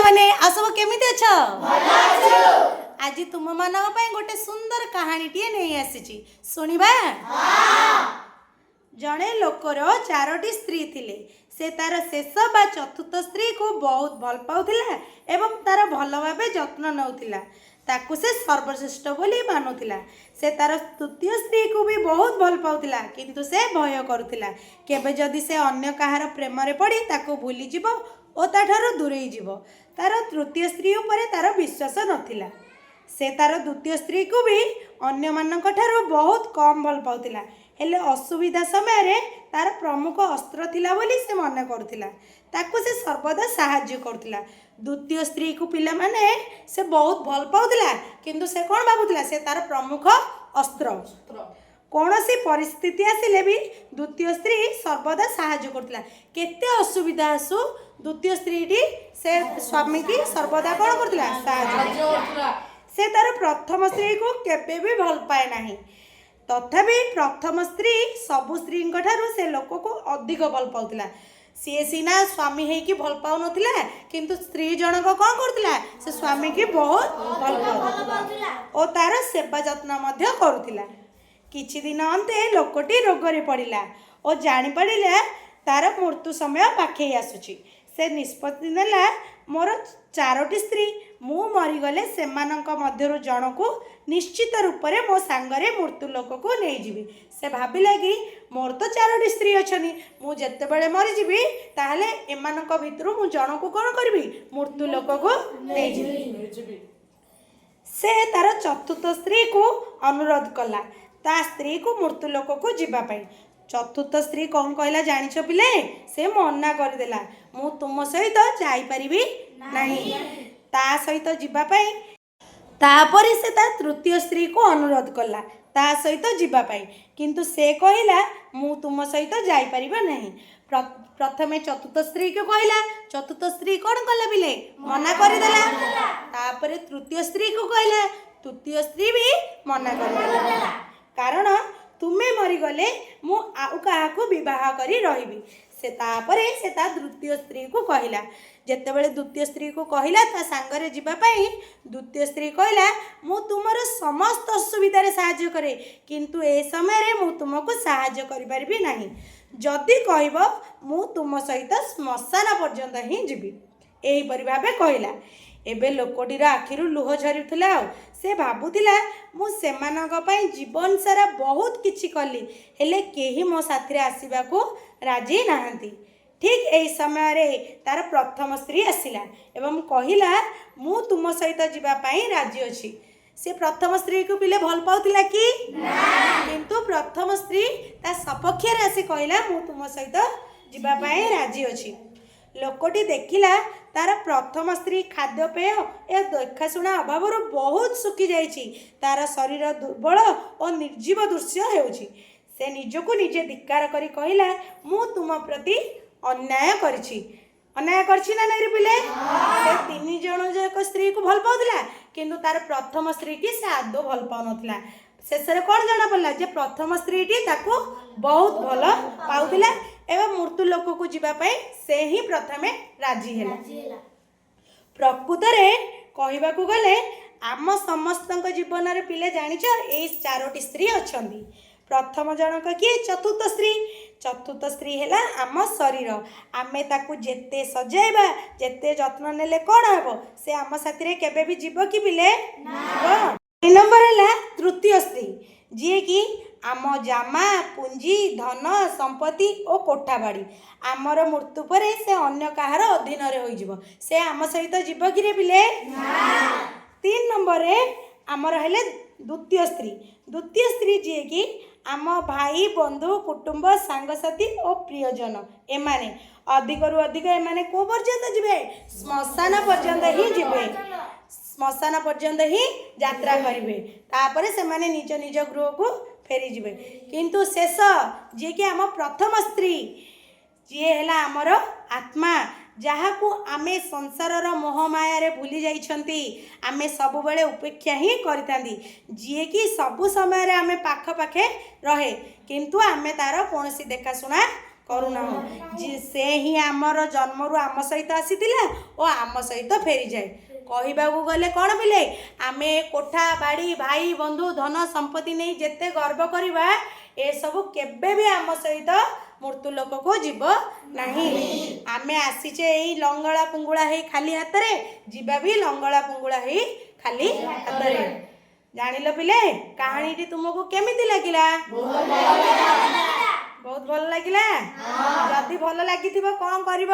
मैंने आ सब केमिति अछ आज तुम मानक पई गोटे सुंदर कहानी टिए नहीं आसीची सुनिबा। जड़े लोकर 4टी स्त्री थिले से तार शेष बा चतुर्थ स्त्री को बहुत भल पाउथिला एवं तार भल भाबे जत्न नउथिला ताकू से सर्वश्रेष्ठ बोली मानुथिला। से तार तृतीय स्त्री को भी बहुत भल पाउथिला किंतु से भय करुथिला केबे जदि से अन्य कहार प्रेम रे पड़ी ताकू भूली जिवो ओ ताठारो दूरेई जिवो। तार तृतीय स्त्री उपरे तार विश्वास नथिला। से तार द्वितीय स्त्री को भी अन्य मानक ठारो बहुत कम भल पाउथिला हेले असुविधा समय रे तार प्रमुख अस्त्र थिला बोली से मन करुथिला ताकू से सर्वदा सहाय्य करुथिला। द्वितीय स्त्री को पिला माने से बहुत भल पाउथिला किंतु से कोन भाबुथिला से तार प्रमुख अस्त्र कौनसी परिस्थिति आसिले भी द्वितीय स्त्री सर्वदा सहाय्य करुथिला। केते असुविधा आसु द्वितीय स्त्री से स्वामी की सर्वदा कौन करुथिला सहाय्य। से तार प्रथम स्त्री को केबे भी भल पाए नाही तथापि प्रथम स्त्री सबु स्त्री ठारू से लोक को अधिक भल पाउथिला। सी सीना स्वामी है कि भल पाउ नथिला किंतु स्त्री जनक कौन करथिला से स्वामी की बहुत भल पाउथिला ओ तार सेवा जत्न मध्य करुथिला। किछि दिन अंते लोकटी रोग रे पड़िला ओ जानि पड़िला तार मृत्यु समय पाखे आसुची। से निष्पत्ति नेला मोर 4टी स्त्री मु मरीगले सेमानंक मध्यरु जनकु निश्चित रूप से मो सांगरे मृत्यु लोक को नहीं जीवी। से भाविला कि मोर तो 4टी स्त्री अच्छी मु जेते बड़े मरीजी ताहले एमानंक भितरु मु जनकु कौन करबी मृत्यु लोक को नहीं जीवी। से तार चतुर्थ स्त्री को अनुरोध कला ता स्त्री को मृत्यु लोक को जीवा पाई। चतुर्थ स्त्री कौन कहला जानिछ पिले से मना करदेला मु तुम सहित जाई परिबी नहीं ता सहित जीवा पाई। तापरे से ता तृतीय स्त्री को अनुरोध कला ता सहित जीवा पाई किंतु से कहला मु तुम सहित जाई परिबा नहीं। प्रथमे चतुर्थ स्त्री को कहला चतुर्थ स्त्री कौन कला बिले मना करदेला। तापरे तृतीय स्त्री को कहला तृतीय स्त्री भी मना करदेला कारण तुम्हें मरीगले मु आउ काहाकू विवाह करी रहिबी। से तापरे से ता द्वितीय स्त्री को कहला जेतेबेले द्वितीय स्त्री को कहला ता सांगरे जीवा पाई द्वितीय स्त्री कहला मु तुमर समस्त असुविधा रे सहाय्य करे किंतु ए समय रे मु तुमको सहाय्य करि परिबी नाही। जदि कहबो मु तुम सहित श्मशान पर्यंत ही जीवी एही परि भाबे कहला। एबे लोकटीर आखिरु लुह झरुथिला से भाबुथिला मु सेमानक पई जीवन सारा बहुत किछि कली हेले केही मो साथी रे आसीबा को राजी नाहंती। ठीक एही समय रे तार प्रथम स्त्री आसिला एवं कहिला मु तुम सहित जीवा पई राजी अछि। से प्रथम स्त्री को पिले भल पाउथिला कि किंतु प्रथम स्त्री ता सपक्ष रे आसी कहिला मु तुम सहित जीवा पई राजी अछि। लोकटी देखिला तार प्रथम स्त्री खाद्यपेय ए देखाशुणा अभाव बहुत सुखी जाइछि तार शरीर दुर्बल और निर्जीव दृश्य हेउछि। से निजको निजे धिक्कार करी कहिला मु तुम प्रति अन्याय करछि ना नहीं रे पिले। से 3 जण जे एक स्त्री को भल पाउथिला किंतु तार प्रथम स्त्री की से आदो भल पाउ नथिला। शेष रे कोन जाना पड़ला जे प्रथम स्त्री टी ताको बहुत भल पाउथिला एवं मृत्यु लोक को जीवा पाई से ही प्रथमे राजी हेला। प्रकृत रे कहिबा को गले आम समस्तक जीवन रे पिले जानिछ ए 4टी स्त्री अछंदी। प्रथम जनक किए चतुर्थ स्त्री हेला आम शरीर आमे ताकू जेते सजाइबा जेते जत्न नेले कोन हेबो से आम साथी रे केबे भी जीव कि पिले ना। 3 नंबर हेला तृतीय स्त्री जी कि आम जामा पुंजी धन संपत्ति और कोठा बाड़ी आमर मृत्यु परे से अन्य कहार अधीन रे होई जीवो से आम सहित जीव कि रे पिले। 3 नंबर रे आमर हेले द्वितीय स्त्री जी कि आम भाई बंधु कुटुंब सांगसाथी और प्रियजन एमाने अधिक रु अधिक एमाने को पर्यंत जीवे श्मशान पर्यंत ही जीवे श्मशान पर्यंत ही यात्रा करिवे तापरे से माने निज निज गृह को फेरी जीवे। किंतु शेष जे कि आम प्रथम स्त्री जी हेला आमर आत्मा जहाँ को आमे संसार मोह माया रे भूली जाइछंती आमे सब बेले उपेक्षा ही करितांदी जी कि सबु समय रे आमे पाख पाखे रहे किंतु आमे तार कोनसी देखाशुना କରୁନାହୁଁ। ସେ ହିଁ ଆମର ଜନ୍ମରୁ ଆମ ସହିତ ଆସିଥିଲା ଓ ଆମ ସହିତ ଫେରିଯାଏ। କହିବାକୁ ଗଲେ କ'ଣ ପିଲେ, ଆମେ କୋଠା ବାଡ଼ି ଭାଇ ବନ୍ଧୁ ଧନ ସମ୍ପତ୍ତି ନେଇ ଯେତେ ଗର୍ବ କରିବା, ଏସବୁ କେବେ ବି ଆମ ସହିତ ମୃତ୍ୟୁ ଲୋକକୁ ଯିବ ନାହିଁ। ଆମେ ଆସିଛେ ଏଇ ଲଙ୍ଗଳା ପୁଙ୍ଗୁଳା ହେଇ ଖାଲି ହାତରେ, ଯିବା ବି ଲଙ୍ଗଳା ପୁଙ୍ଗୁଳା ହେଇ ଖାଲି ହାତରେ। ଜାଣିଲ ପିଲେ, କାହାଣୀଟି ତୁମକୁ କେମିତି ଲାଗିଲା? ବହୁତ ଭଲ ଲାଗିଲା। ଯଦି ଭଲ ଲାଗିଥିବ କ'ଣ କରିବ?